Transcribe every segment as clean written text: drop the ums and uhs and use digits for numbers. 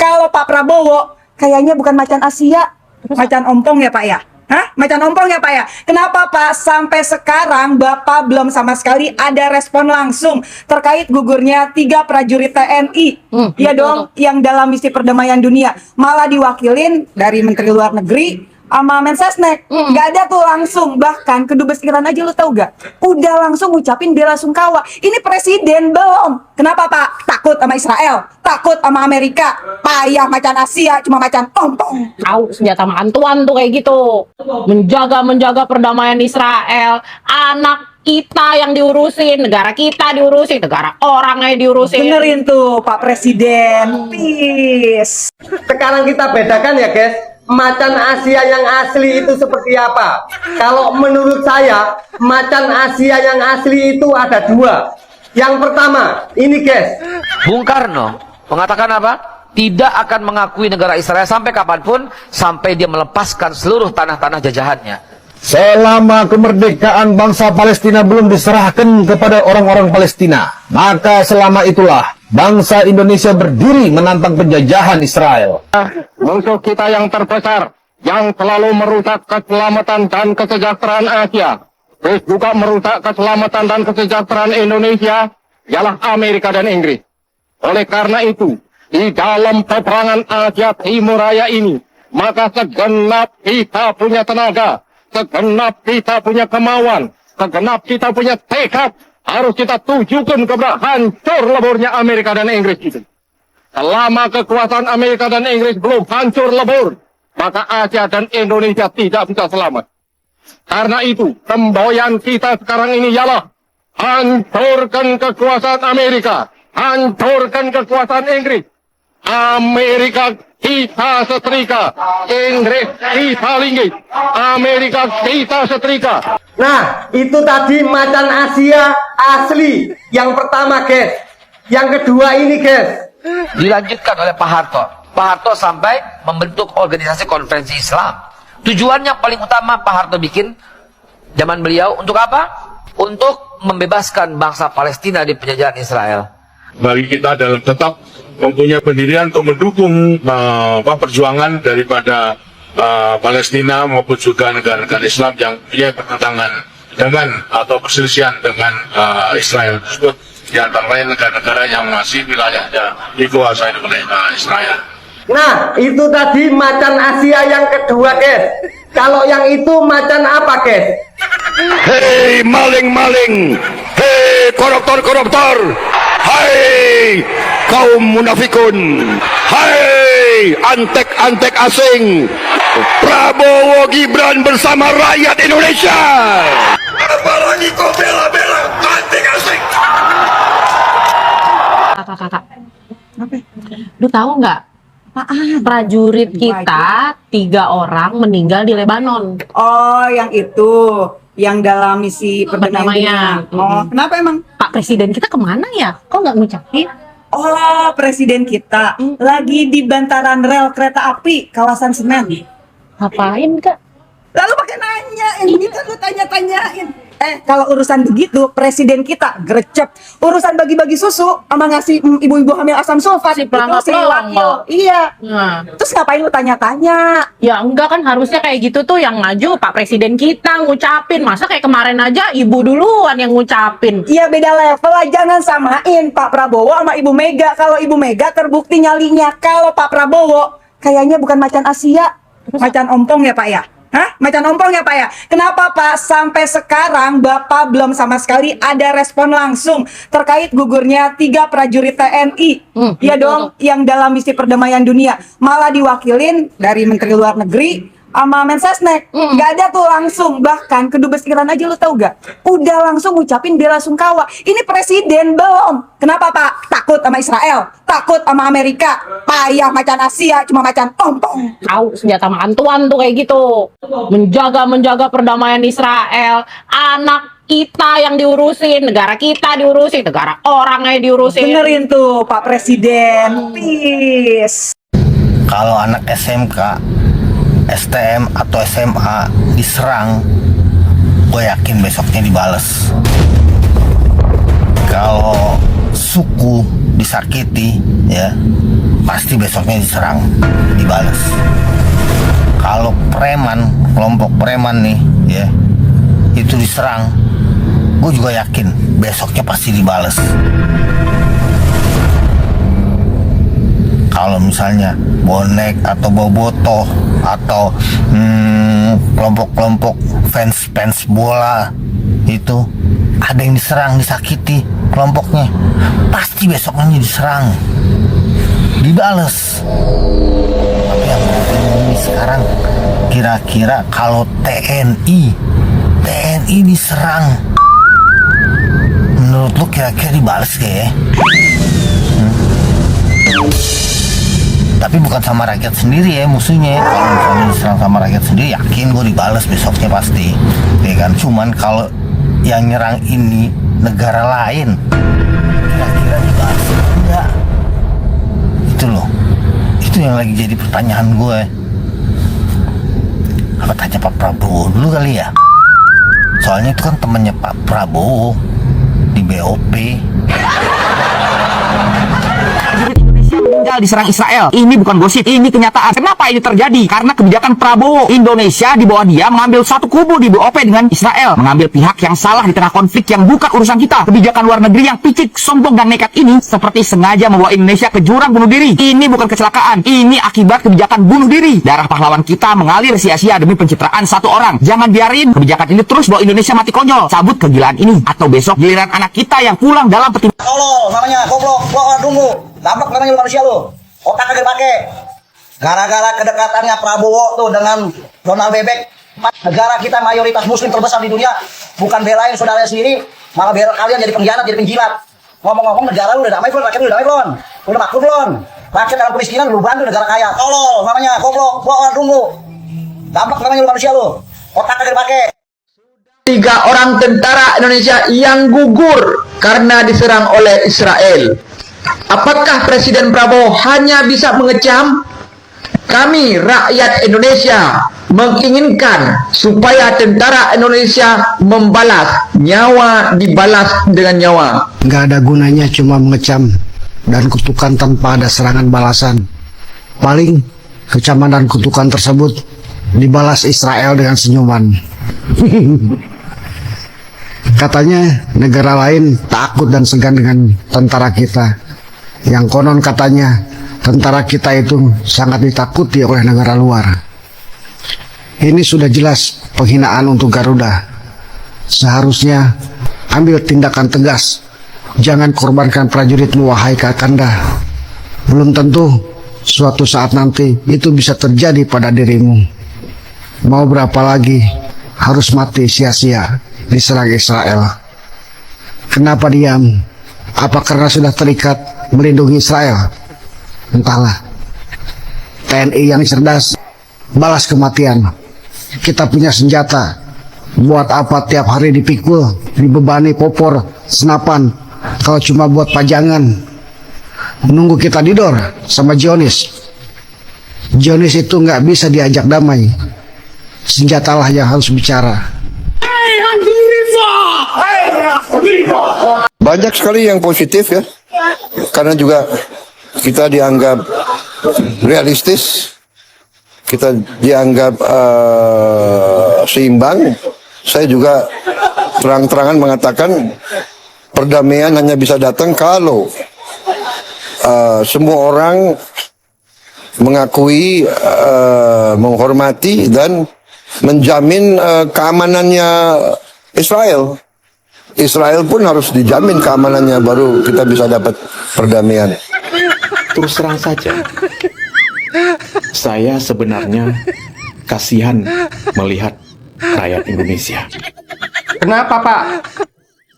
Kalau Pak Prabowo kayaknya bukan macan Asia, macan ompong ya Pak ya? Hah? Macan ompong ya Pak ya? Kenapa Pak sampai sekarang Bapak belum sama sekali ada respon langsung terkait gugurnya 3 prajurit TNI? Ya dong, yang dalam misi perdamaian dunia. Malah diwakilin dari Menteri Luar Negeri sama Mensesnek. Gak ada tuh langsung. Bahkan Kedubes Iran aja lu tau gak? Udah langsung ngucapin bela sungkawa. Ini presiden belum. Kenapa Pak? Takut sama Israel? Takut sama Amerika? Payah macan Asia, cuma macan ompong. Tahu senjata mantuan tuh kayak gitu. Menjaga perdamaian Israel. Anak kita yang diurusin, negara kita diurusin, negara orang yang diurusin. Dengerin tuh Pak Presiden. Peace. Sekarang kita bedakan ya guys, macan Asia yang asli itu seperti apa. Kalau menurut saya, macan Asia yang asli itu ada 2. Yang pertama, ini guys, Bung Karno mengatakan apa? Tidak akan mengakui negara Israel sampai kapanpun, sampai dia melepaskan seluruh tanah-tanah jajahannya. Selama kemerdekaan bangsa Palestina belum diserahkan kepada orang-orang Palestina, maka selama itulah bangsa Indonesia berdiri menantang penjajahan Israel. Musuh kita yang terbesar, yang selalu merusak keselamatan dan kesejahteraan Asia, terus juga merusak keselamatan dan kesejahteraan Indonesia, ialah Amerika dan Inggris. Oleh karena itu, di dalam peperangan Asia Timur Raya ini, maka segenap kita punya tenaga, segenap kita punya kemauan, segenap kita punya tekad, harus kita tujukan kepada hancur leburnya Amerika dan Inggris itu. Selama kekuasaan Amerika dan Inggris belum hancur lebur, maka Asia dan Indonesia tidak bisa selamat. Karena itu, temboyan kita sekarang ini ialah hancurkan kekuasaan Amerika, hancurkan kekuasaan Inggris. Amerika kita setrika, Inggris kita linggis, Amerika kita setrika. nah itu tadi macan Asia asli. Yang pertama guys. Yang kedua ini guys, Dilanjutkan oleh Pak Harto. Pak Harto sampai membentuk organisasi konferensi Islam. Tujuan yang paling utama Pak Harto bikin zaman beliau untuk apa? Untuk membebaskan bangsa Palestina di penjajahan Israel. Bagi kita dalam tetap mempunyai pendirian untuk mendukung perjuangan daripada Palestina maupun juga negara-negara Islam yang punya pertentangan dengan atau perselisihan dengan Israel tersebut, di antara lain negara-negara yang masih wilayahnya dikuasai oleh Israel. nah itu tadi macan Asia yang kedua guys. Kalau yang itu macan apa guys? Hei maling-maling, hei koruptor-koruptor, hai kaum munafikun, hai antek-antek asing, Prabowo Gibran bersama rakyat Indonesia. Apalagi kau bela-bela antek asing. Kakak. Lu tahu nggak? Prajurit kita 3 orang meninggal di Lebanon. Oh, yang itu, yang dalam misi perdamaian. Perdamaian. Oh, kenapa emang? Pak Presiden kita kemana ya? Kok nggak ngucapin? Oh, presiden kita lagi di bantaran rel kereta api kawasan Senen. Ngapain Kak? Lalu pakai nanyain gitu, lu tanya-tanyain. Kalau urusan begitu, presiden kita gercep. Urusan bagi-bagi susu sama ngasih ibu-ibu hamil asam sulfat. Si itu pelangga-pelangga. wakil. Iya. Nah, Terus ngapain lu tanya-tanya? ya enggak kan harusnya kayak gitu tuh yang maju Pak Presiden kita ngucapin. Masa kayak kemarin aja ibu duluan yang ngucapin. Iya, beda level lah, jangan samain Pak Prabowo sama Ibu Mega. Kalau Ibu Mega terbukti nyalinya. Kalau Pak Prabowo kayaknya bukan macan Asia, macan ompong ya Pak ya? Hah? Macan ompong ya Pak ya? Kenapa Pak sampai sekarang Bapak belum sama sekali ada respon langsung terkait gugurnya 3 prajurit TNI? Ya dong, yang dalam misi perdamaian dunia. Malah diwakilin dari Menteri Luar Negeri sama Mensesnek. Gak ada tuh langsung. Bahkan Kedubes Iran aja lu tau gak? Udah langsung ngucapin bela sungkawa. Ini presiden belum. Kenapa Pak? Takut sama Israel? Takut sama Amerika? Payah macan Asia, cuma macan ompong. Tahu senjata mantuan tuh kayak gitu. Menjaga perdamaian Israel. Anak kita yang diurusin, negara kita diurusin, negara orang yang diurusin. Dengerin tuh Pak Presiden. Peace. Kalau anak SMK, STM atau SMA diserang, gue yakin besoknya dibales. Kalau suku disakiti, ya pasti besoknya diserang, dibales. Kalau preman, kelompok preman nih, ya, itu diserang, gue juga yakin besoknya pasti dibales. Kalau misalnya bonek atau bobotoh atau kelompok-kelompok fans bola itu ada yang diserang, disakiti kelompoknya, pasti besoknya diserang, dibales. Tapi yang ini sekarang, kira-kira kalau TNI diserang, menurut lu kira-kira dibales gak ya? Tapi bukan sama rakyat sendiri ya musuhnya. Kalau misalnya diserang sama rakyat sendiri, yakin gue dibales besoknya pasti, ya kan? Cuman kalau yang nyerang ini negara lain, kira-kira dibales enggak? Itu loh, itu yang lagi jadi pertanyaan gue. Apa tanya Pak Prabowo dulu kali ya? Soalnya itu kan temennya Pak Prabowo di BOP. Meninggal diserang Israel. Ini bukan gosip, ini kenyataan. Kenapa ini terjadi? Karena kebijakan Prabowo. Indonesia di bawah dia mengambil satu kubu di BOP dengan Israel, mengambil pihak yang salah di tengah konflik yang bukan urusan kita. Kebijakan luar negeri yang picik, sombong dan nekat ini seperti sengaja membawa Indonesia ke jurang bunuh diri. Ini bukan kecelakaan, ini akibat kebijakan bunuh diri. Darah pahlawan kita mengalir sia-sia demi pencitraan satu orang. Jangan biarin kebijakan ini terus bawa Indonesia mati konyol. Cabut kegilaan ini, atau besok giliran anak kita yang pulang dalam peti. Tolol namanya, goblok, gua tunggu. Dampak namanya lu manusia lu. Otak kagak pakai. Gara-gara kedekatannya Prabowo tuh dengan Donald Bebek, negara kita mayoritas muslim terbesar di dunia, bukan belain saudara sendiri, malah bela kalian jadi pengkhianat, jadi penjilat. Ngomong-ngomong negara lu udah damai belum? Rakyat lu udah damai belum? Udah makmur belum? Rakyat dalam kemiskinan lu bantu negara kaya. Tolol namanya, goblok, gua tunggu. Dampak namanya lu manusia lu. Otak kagak pakai. 3 orang tentara Indonesia yang gugur karena diserang oleh Israel. Apakah Presiden Prabowo hanya bisa mengecam? Kami rakyat Indonesia menginginkan supaya tentara Indonesia membalas, nyawa dibalas dengan nyawa. Nggak ada gunanya cuma mengecam dan kutukan tanpa ada serangan balasan. Paling kecaman dan kutukan tersebut dibalas Israel dengan senyuman. Katanya negara lain takut dan segan dengan tentara kita. Yang konon katanya tentara kita itu sangat ditakuti oleh negara luar. Ini sudah jelas penghinaan untuk Garuda. Seharusnya ambil tindakan tegas. Jangan korbankan prajuritmu, wahai Kakanda. Belum tentu suatu saat nanti itu bisa terjadi pada dirimu. Mau berapa lagi harus mati sia-sia diserang Israel? Kenapa diam? Apa karena sudah terikat melindungi Israel? Entahlah. TNI yang cerdas balas kematian. Kita punya senjata. Buat apa tiap hari dipikul, dibebani popor, senapan, kalau cuma buat pajangan? Menunggu kita didor sama Zionis. Zionis itu nggak bisa diajak damai. Senjatalah yang harus bicara. Banyak sekali yang positif ya, karena juga kita dianggap realistis, kita dianggap seimbang. Saya juga terang-terangan mengatakan perdamaian hanya bisa datang kalau semua orang mengakui, menghormati dan menjamin keamanannya Israel. Israel pun harus dijamin keamanannya, baru kita bisa dapat perdamaian. Terus terang saja, saya sebenarnya kasihan melihat rakyat Indonesia. Kenapa, Pak?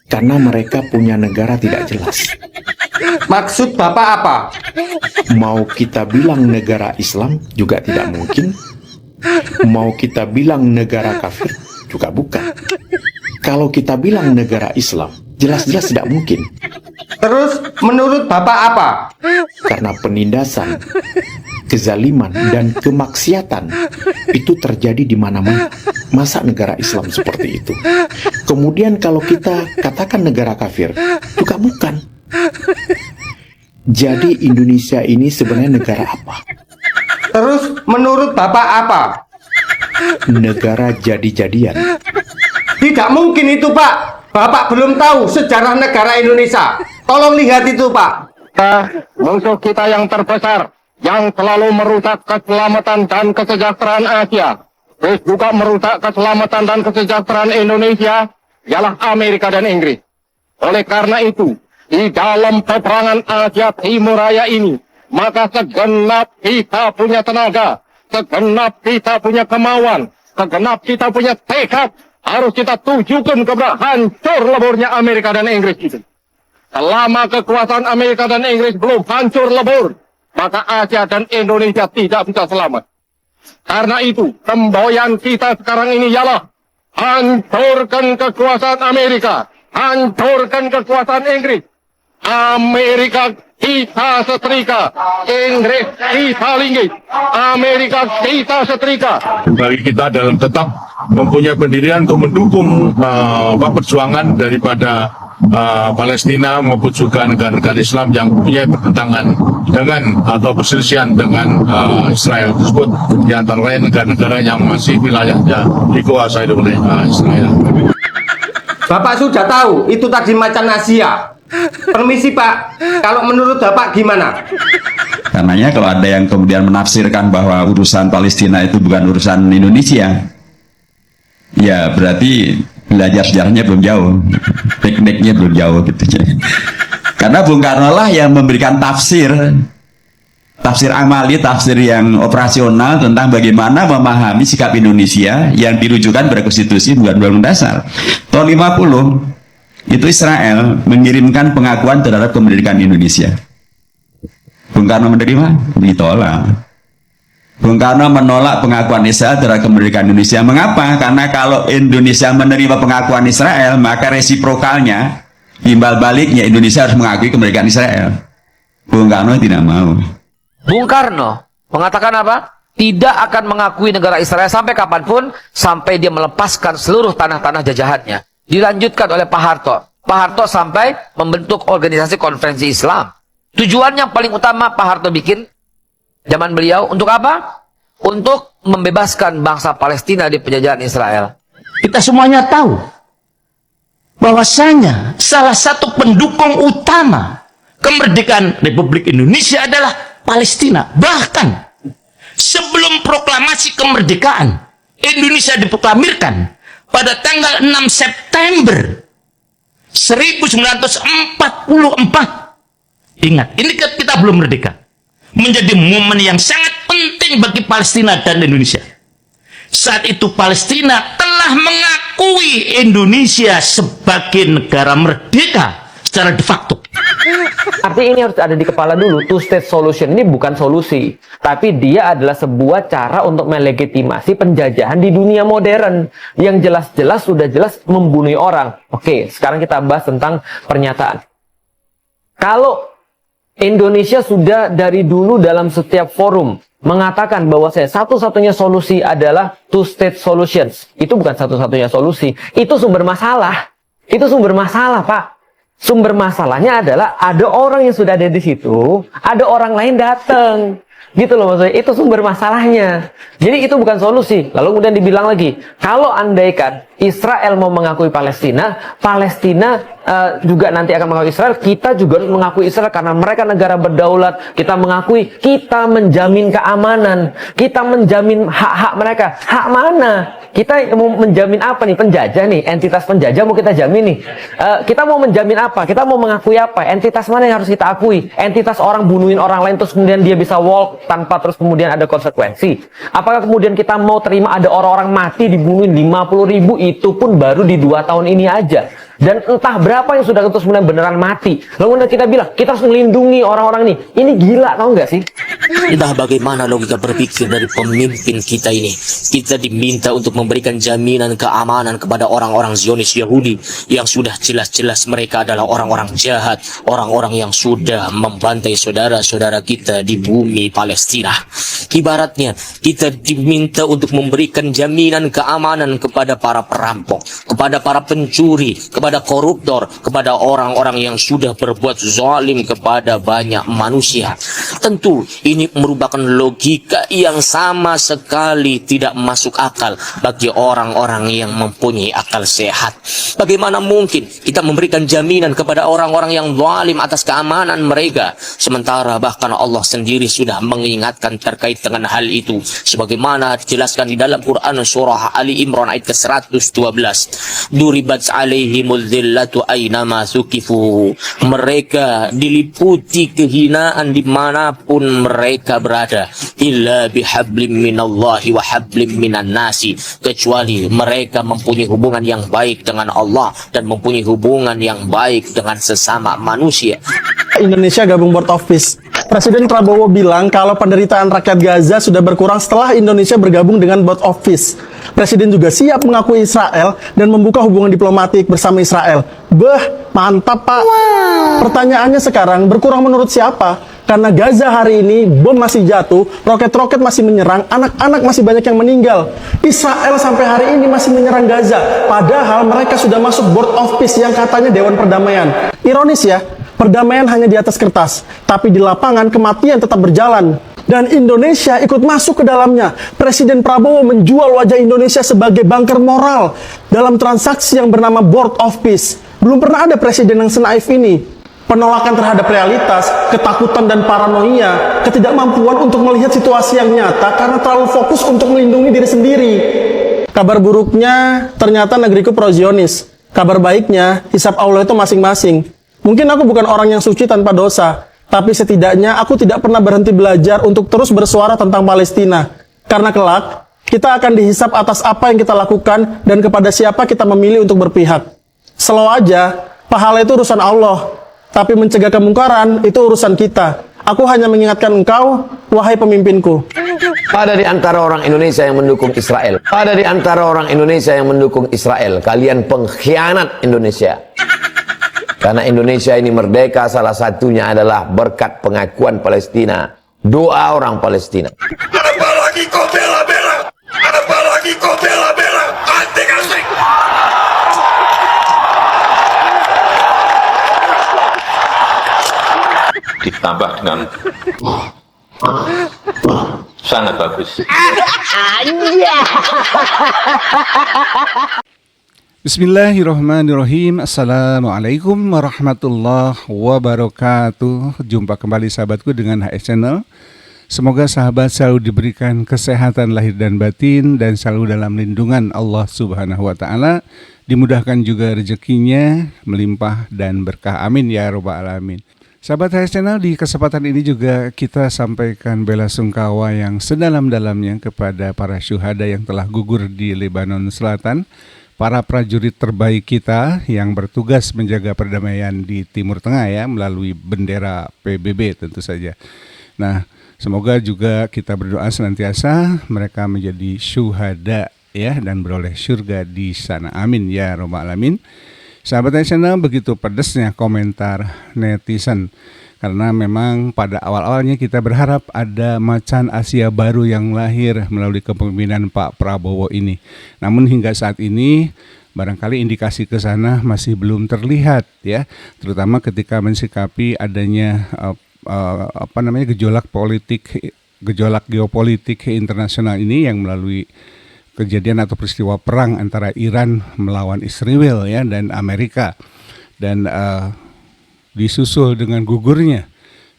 Karena mereka punya negara tidak jelas. Maksud Bapak apa? Mau kita bilang negara Islam juga tidak mungkin. Mau kita bilang negara kafir juga bukan. Kalau kita bilang negara Islam, jelas-jelas tidak mungkin. Terus menurut Bapak apa? Karena penindasan, kezaliman, dan kemaksiatan itu terjadi di mana-mana. Masa negara Islam seperti itu? Kemudian kalau kita katakan negara kafir, juga bukan. Jadi Indonesia ini sebenarnya negara apa? Terus menurut Bapak apa? Negara jadi-jadian. Tidak mungkin itu, Pak. Bapak belum tahu sejarah negara Indonesia. Tolong lihat itu, Pak. Musuh kita yang terbesar, yang selalu merusak keselamatan dan kesejahteraan Asia, terus juga merusak keselamatan dan kesejahteraan Indonesia, ialah Amerika dan Inggris. Oleh karena itu, di dalam peperangan Asia Timur Raya ini, maka segenap kita punya tenaga, segenap kita punya kemauan, segenap kita punya tekad, harus kita tujukan kepada hancur leburnya Amerika dan Inggris itu. Selama kekuasaan Amerika dan Inggris belum hancur lebur, maka Asia dan Indonesia tidak bisa selamat. Karena itu, semboyan kita sekarang ini ialah hancurkan kekuasaan Amerika, hancurkan kekuasaan Inggris. Amerika kita setrika, Inggris kita linggis, Amerika kita setrika. Bagi kita dalam tetap mempunyai pendirian untuk mendukung perjuangan daripada Palestina maupun juga negara-negara Islam yang punya pertentangan dengan atau perselisihan dengan Israel tersebut, di antara lain negara-negara yang masih wilayahnya dikuasai oleh Israel. Bapak sudah tahu itu tadi macan Asia. Permisi, Pak, kalau menurut Bapak gimana? Karenanya kalau ada yang kemudian menafsirkan bahwa urusan Palestina itu bukan urusan Indonesia, ya berarti belajar sejarahnya belum jauh, tekniknya belum jauh gitu. Karena Bung Karno lah yang memberikan tafsir amali, tafsir yang operasional tentang bagaimana memahami sikap Indonesia yang dirujukan pada konstitusi bukan undang-undang dasar. Tahun 50 itu Israel mengirimkan pengakuan terhadap kemerdekaan Indonesia. Bung Karno menerima? Ditolak. Bung Karno menolak pengakuan Israel terhadap kemerdekaan Indonesia. Mengapa? Karena kalau Indonesia menerima pengakuan Israel, maka resiprokalnya, timbal baliknya Indonesia harus mengakui kemerdekaan Israel. Bung Karno tidak mau. Bung Karno mengatakan apa? Tidak akan mengakui negara Israel sampai kapanpun, sampai dia melepaskan seluruh tanah-tanah jajahannya. Dilanjutkan oleh Pak Harto. Pak Harto sampai membentuk organisasi konferensi Islam. Tujuan yang paling utama Pak Harto bikin zaman beliau untuk apa? Untuk membebaskan bangsa Palestina di penjajahan Israel. Kita semuanya tahu bahwasanya salah satu pendukung utama kemerdekaan Republik Indonesia adalah Palestina. Bahkan sebelum proklamasi kemerdekaan Indonesia diproklamirkan pada tanggal 6 September 1944. Ingat, ini kan kita belum merdeka. Menjadi momen yang sangat penting bagi Palestina dan Indonesia. Saat itu Palestina telah mengakui Indonesia sebagai negara merdeka secara de facto. Artinya ini harus ada di kepala dulu. Two state solution ini bukan solusi, tapi dia adalah sebuah cara untuk melegitimasi penjajahan di dunia modern yang jelas-jelas sudah jelas membunuh orang. Oke, sekarang kita bahas tentang pernyataan. Kalau Indonesia sudah dari dulu dalam setiap forum mengatakan bahwa satu-satunya solusi adalah two state solutions. Itu bukan satu-satunya solusi, itu sumber masalah. Itu sumber masalah, Pak. Sumber masalahnya adalah ada orang yang sudah ada di situ, ada orang lain datang. Gitu loh maksudnya, itu sumber masalahnya. Jadi itu bukan solusi. Lalu kemudian dibilang lagi, kalau andaikan Israel mau mengakui Palestina, Palestina juga nanti akan mengakui Israel, kita juga harus mengakui Israel karena mereka negara berdaulat. Kita mengakui, kita menjamin keamanan, kita menjamin hak-hak mereka. Hak mana? Kita mau menjamin apa nih? Penjajah nih, entitas penjajah mau kita jamin nih. Kita mau menjamin apa? Kita mau mengakui apa? Entitas mana yang harus kita akui? Entitas orang bunuhin orang lain terus kemudian dia bisa walk tanpa terus kemudian ada konsekuensi? Apakah kemudian kita mau terima ada orang-orang mati dibunuhin 50.000, itu pun baru di 2 tahun ini aja. Dan entah berapa yang sudah terus kemudian beneran mati. Lalu kita bilang, kita harus melindungi orang-orang ini. Ini gila, tau nggak sih? Entah bagaimana logika berpikir dari pemimpin kita ini. Kita diminta untuk memberikan jaminan keamanan kepada orang-orang Zionis Yahudi yang sudah jelas-jelas mereka adalah orang-orang jahat, orang-orang yang sudah membantai saudara-saudara kita di bumi Palestina. Ibaratnya kita diminta untuk memberikan jaminan keamanan kepada para perampok, kepada para pencuri, kepada koruptor, kepada orang-orang yang sudah berbuat zalim kepada banyak manusia. Tentu ini merupakan logika yang sama sekali tidak masuk akal bagi orang-orang yang mempunyai akal sehat. Bagaimana mungkin kita memberikan jaminan kepada orang-orang yang zalim atas keamanan mereka, sementara bahkan Allah sendiri sudah mengingatkan terkait dengan hal itu, sebagaimana dijelaskan di dalam Quran surah Ali Imran ayat ke-112. Duribat alaihimul dhillatu aynama thuqifu. Mereka diliputi kehinaan dimanapun mereka berada, illa bihablim minallahi wa hablim minan nasi, kecuali mereka mempunyai hubungan yang baik dengan Allah dan mempunyai hubungan yang baik dengan sesama manusia. Indonesia gabung Board of Peace. Presiden Prabowo bilang kalau penderitaan rakyat Gaza sudah berkurang setelah Indonesia bergabung dengan Board of Peace. Presiden juga siap mengakui Israel dan membuka hubungan diplomatik bersama Israel. Mantap Pak. Pertanyaannya sekarang, berkurang menurut siapa? Karena Gaza hari ini bom masih jatuh, roket-roket masih menyerang, anak-anak masih banyak yang meninggal. Israel sampai hari ini masih menyerang Gaza, padahal mereka sudah masuk Board of Peace yang katanya Dewan Perdamaian. Ironis ya, perdamaian hanya di atas kertas, tapi di lapangan kematian tetap berjalan. Dan Indonesia ikut masuk ke dalamnya. Presiden Prabowo menjual wajah Indonesia sebagai bunker moral dalam transaksi yang bernama Board of Peace. Belum pernah ada presiden yang senaif ini. Penolakan terhadap realitas, ketakutan dan paranoia, ketidakmampuan untuk melihat situasi yang nyata karena terlalu fokus untuk melindungi diri sendiri. Kabar buruknya, ternyata negeriku pro-Zionis. Kabar baiknya, hisab Allah itu masing-masing. Mungkin aku bukan orang yang suci tanpa dosa, tapi setidaknya aku tidak pernah berhenti belajar untuk terus bersuara tentang Palestina. Karena kelak, kita akan dihisab atas apa yang kita lakukan dan kepada siapa kita memilih untuk berpihak. Slow aja, pahala itu urusan Allah. Tapi mencegah kemungkaran itu urusan kita. Aku hanya mengingatkan engkau, wahai pemimpinku. Ada di antara orang Indonesia yang mendukung Israel. Ada di antara orang Indonesia yang mendukung Israel. Kalian pengkhianat Indonesia. Karena Indonesia ini merdeka, salah satunya adalah berkat pengakuan Palestina. Doa orang Palestina. Apalagi kau bela-bela. Apalagi kau bela-bela. Anting-anting. Ditambah dengan sangat bagus. Bismillahirrahmanirrahim. Assalamualaikum warahmatullahi wabarakatuh. Jumpa kembali sahabatku dengan HS Channel. Semoga sahabat selalu diberikan kesehatan lahir dan batin dan selalu dalam lindungan Allah Subhanahu wa taala. Dimudahkan juga rezekinya, melimpah dan berkah. Amin ya rabbal alamin. Sahabat HS Channel, di kesempatan ini juga kita sampaikan bela sungkawa yang sedalam-dalamnya kepada para syuhada yang telah gugur di Lebanon Selatan, para prajurit terbaik kita yang bertugas menjaga perdamaian di Timur Tengah ya, melalui bendera PBB tentu saja. Nah, semoga juga kita berdoa senantiasa mereka menjadi syuhada ya dan beroleh surga di sana. Amin ya rabbal alamin. Sahabat channel, begitu pedesnya komentar netizen karena memang pada awal-awalnya kita berharap ada macan Asia baru yang lahir melalui kepemimpinan Pak Prabowo ini. Namun hingga saat ini barangkali indikasi ke sana masih belum terlihat ya, terutama ketika mensikapi adanya gejolak geopolitik internasional ini yang melalui kejadian atau peristiwa perang antara Iran melawan Israel ya dan Amerika, dan disusul dengan gugurnya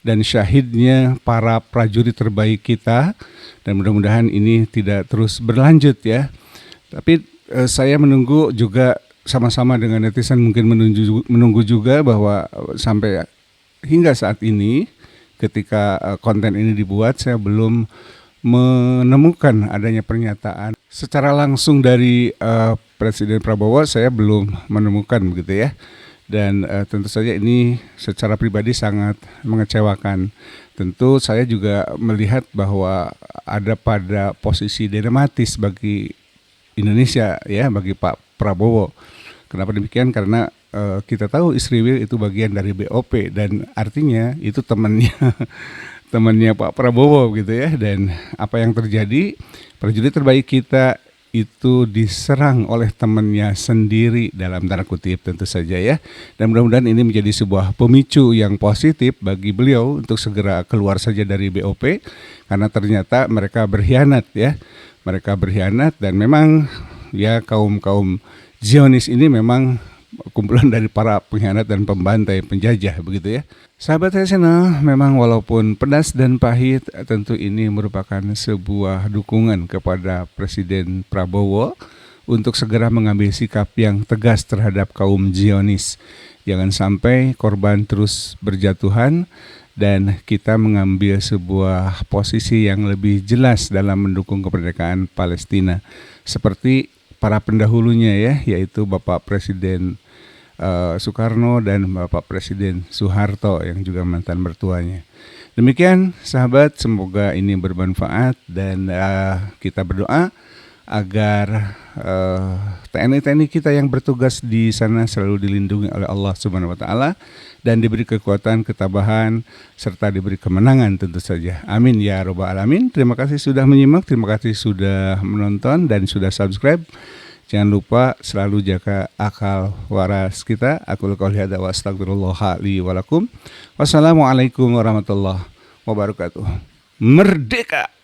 dan syahidnya para prajurit terbaik kita, dan mudah-mudahan ini tidak terus berlanjut ya. Tapi saya menunggu juga sama-sama dengan netizen mungkin menunggu juga bahwa sampai hingga saat ini ketika konten ini dibuat saya belum menemukan adanya pernyataan secara langsung dari Presiden Prabowo. Saya belum menemukan begitu ya, dan tentu saja ini secara pribadi sangat mengecewakan. Tentu saya juga melihat bahwa ada pada posisi dilematis bagi Indonesia ya, bagi Pak Prabowo. Kenapa demikian? Karena kita tahu Israel itu bagian dari BOP dan artinya itu temannya temannya Pak Prabowo gitu ya. Dan apa yang terjadi, prajurit terbaik kita itu diserang oleh temannya sendiri dalam tanda kutip tentu saja ya. Dan mudah-mudahan ini menjadi sebuah pemicu yang positif bagi beliau untuk segera keluar saja dari BOP, karena ternyata mereka berkhianat ya. Mereka berkhianat dan memang ya kaum Zionis ini memang kumpulan dari para pengkhianat dan pembantai penjajah begitu ya. Sahabat channel, memang walaupun pedas dan pahit, tentu ini merupakan sebuah dukungan kepada Presiden Prabowo untuk segera mengambil sikap yang tegas terhadap kaum Zionis. Jangan sampai korban terus berjatuhan dan kita mengambil sebuah posisi yang lebih jelas dalam mendukung kemerdekaan Palestina. Seperti para pendahulunya ya, yaitu Bapak Presiden Soekarno dan Bapak Presiden Soeharto yang juga mantan mertuanya. Demikian sahabat, semoga ini bermanfaat dan kita berdoa agar TNI kita yang bertugas di sana selalu dilindungi oleh Allah Subhanahu wa taala dan diberi kekuatan, ketabahan serta diberi kemenangan tentu saja. Amin ya rabbal alamin. Terima kasih sudah menyimak, terima kasih sudah menonton dan sudah subscribe. Jangan lupa selalu jaga akal waras kita. Aku qouli hadza wa astaghfirullah li wa lakum. Wassalamualaikum warahmatullahi wabarakatuh. Merdeka!